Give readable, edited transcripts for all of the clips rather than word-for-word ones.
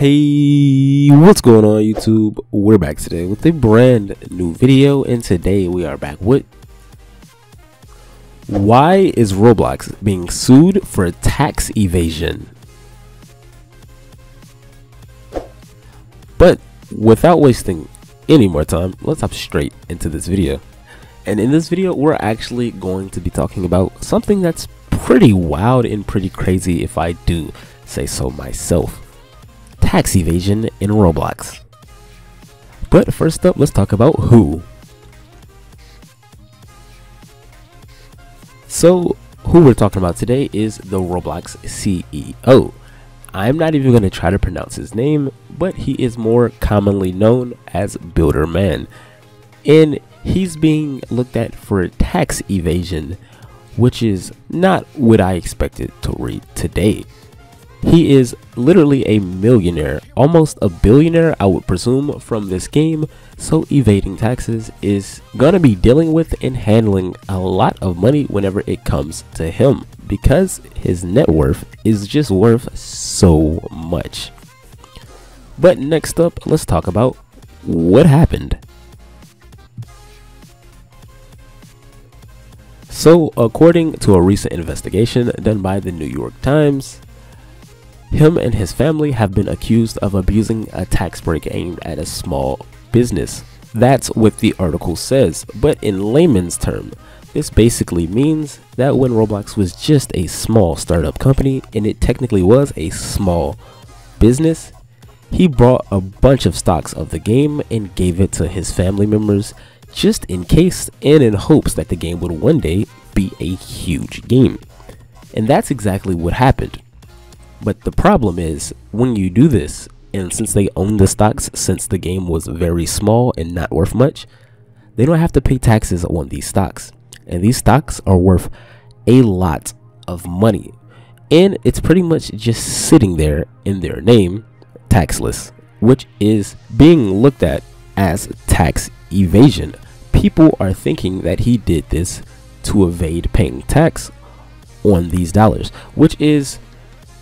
Hey, what's going on YouTube? We're back today with a brand new video, and today we are back with why is Roblox being sued for tax evasion? But without wasting any more time, let's hop straight into this video. And in this video, we're actually going to be talking about something that's pretty wild and pretty crazy, if I do say so myself. Tax evasion in Roblox. But first up, let's talk about who. So who we're talking about today is the Roblox CEO. I'm not even going to try to pronounce his name, but he is more commonly known as Builder Man, and he's being looked at for tax evasion, which is not what I expected to read today. He is literally a millionaire, almost a billionaire, I would presume, from this game. So evading taxes is gonna be dealing with and handling a lot of money whenever it comes to him, because his net worth is just worth so much. But next up, let's talk about what happened. So according to a recent investigation done by the New York Times, him and his family have been accused of abusing a tax break aimed at a small business. That's what the article says, but in layman's term, this basically means that when Roblox was just a small startup company, and it technically was a small business, he bought a bunch of stocks of the game and gave it to his family members just in case and in hopes that the game would one day be a huge game. And that's exactly what happened. But the problem is, when you do this, and since they own the stocks since the game was very small and not worth much, they don't have to pay taxes on these stocks. And these stocks are worth a lot of money. And it's pretty much just sitting there in their name, taxless, which is being looked at as tax evasion. People are thinking that he did this to evade paying tax on these dollars, which is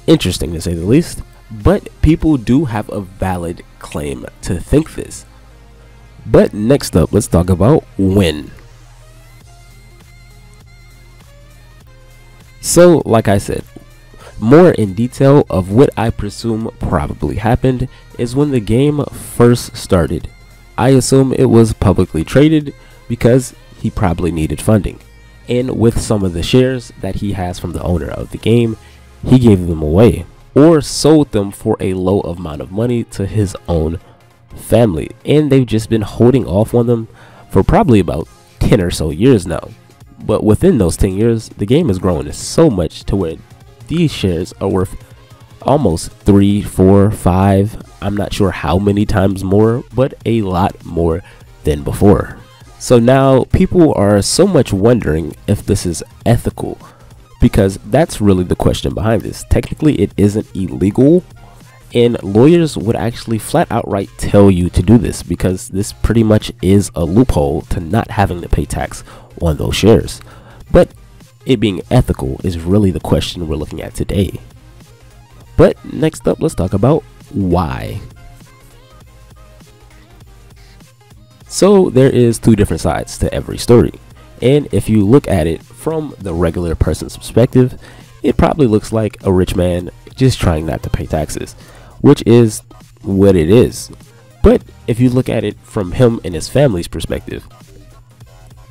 interesting to say the least, but people do have a valid claim to think this. But next up, let's talk about when. So like I said, more in detail of what I presume probably happened is when the game first started. I assume it was publicly traded because he probably needed funding, and with some of the shares that he has from the owner of the game, he gave them away or sold them for a low amount of money to his own family, and they've just been holding off on them for probably about 10 or so years now. But within those 10 years, the game has grown so much to where these shares are worth almost 3, 4, 5, I'm not sure how many times more, but a lot more than before. So now people are so much wondering if this is ethical, because that's really the question behind this. Technically, it isn't illegal, and lawyers would actually flat outright tell you to do this, because this pretty much is a loophole to not having to pay tax on those shares. But it being ethical is really the question we're looking at today. But next up, let's talk about why. So there is two different sides to every story. And if you look at it from the regular person's perspective, it probably looks like a rich man just trying not to pay taxes, which is what it is. But if you look at it from him and his family's perspective,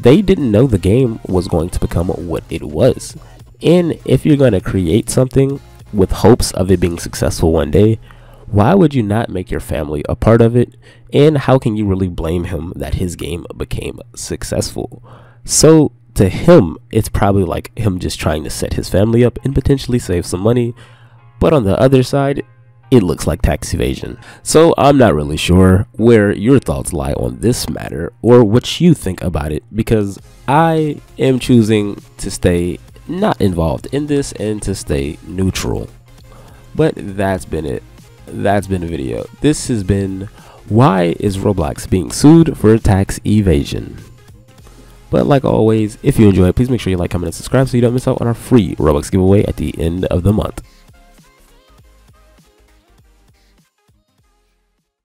they didn't know the game was going to become what it was. And if you're going to create something with hopes of it being successful one day, why would you not make your family a part of it? And how can you really blame him that his game became successful? So to him, it's probably like him just trying to set his family up and potentially save some money. But on the other side, it looks like tax evasion. So I'm not really sure where your thoughts lie on this matter or what you think about it, because I am choosing to stay not involved in this and to stay neutral. But that's been it. That's been the video. This has been why is Roblox being sued for tax evasion. But like always, if you enjoy it, please make sure you like, comment, and subscribe so you don't miss out on our free Roblox giveaway at the end of the month.